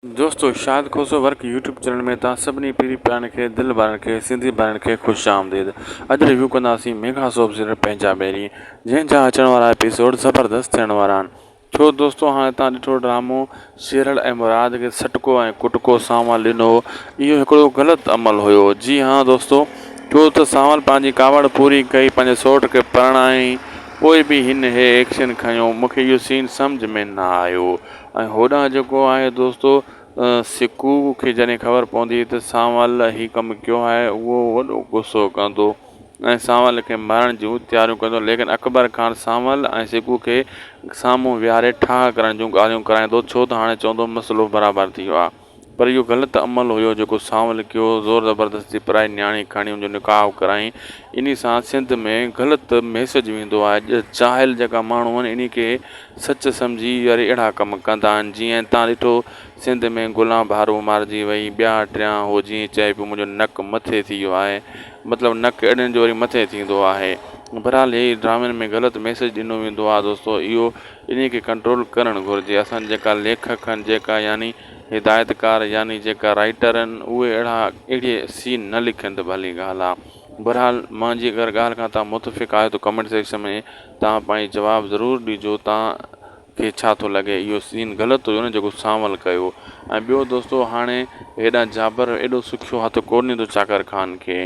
दोस्तों शाद खोसो work YouTube channel में तव्हां सभिनी पीढ़ी प्यारनि खे दिलि ॿारनि खे सिंधी ॿारनि खे ख़ुशि आमदीद। अॼु रिव्यू कंदासीं मेघा सोप सीरियल पंहिंजा ॿेरी, जंहिंजा अचण वारा एपिसोड ज़बरदस्त थियण वारा आहिनि। छो दोस्तों हाणे तव्हां ॾिठो ड्रामो शेरल ऐं मुराद खे सटको ऐं कुटको सांवल ॾिनो, इहो हिकिड़ो ग़लति अमल हुयो। जी हाँ दोस्तों, छो त सांवल पंहिंजी कावड़ पूरी कई, पंहिंजे सौट खे परणाई, पोइ बि हिन हे एक्शन खयो। मूंखे इहो सीन सम्झ में न आयो। ऐं होॾां जेको आहे दोस्तों सिकू खे जॾहिं ख़बर पवंदी त सांवल ही कमु कयो आहे, उहो वॾो गुस्सो कंदो ऐं सांवल खे मारण जूं तयारियूं कंदो। लेकिन अकबर ख़ान सांवल ऐं सिकू खे साम्हूं विहारे ठाह करण जूं ॻाल्हियूं कराईंदो, छो त हाणे चवंदो मसइलो बराबरि थी वियो आहे। पर इहो ग़लति अमल हुयो जेको सांवल कयो, ज़ोर ज़बरदस्ती पराई नियाणी खणी हुनजो निकाह कराई। इन सां सिंध में ग़लति मैसेज वेंदो आहे। चाहिल जेका माण्हू आहिनि इन खे सच सम्झी वरी अहिड़ा कम कंदा आहिनि। जीअं तव्हां ॾिठो सिंध में गुलाम भारू मारिजी वई, ॿिया टियां हो जीअं चए पियो मुंहिंजो नक मथे थी वियो आहे, मतिलबु नक एॾनि जो वरी मथे थींदो आहे। बहरहाल ही ड्रामनि में ग़लति मैसेज ॾिनो वेंदो आहे दोस्तों। इहो इन खे कंट्रोल करणु घुरिजे। असां जेका लेखक आहिनि, जेका यानी हिदायतकार यानी जेका राइटर आहिनि, उहे अहिड़ी सीन न लिखनि त भली ॻाल्हि आहे। बहरहाल मुंहिंजी अगरि ॻाल्हि खां तव्हां मुतफ़िक़ आहियो त कमेंट सेक्शन में तव्हां पंहिंजी जवाबु ज़रूरु ॾिजो। तव्हांखे छा थो लॻे, इहो सीन ग़लति हुयो न जेको सांवल कयो। ऐं ॿियो दोस्तों, हाणे हेॾा जाबर एॾो सुखियो हथु कोन्हे थो चाकर ख़ान खे।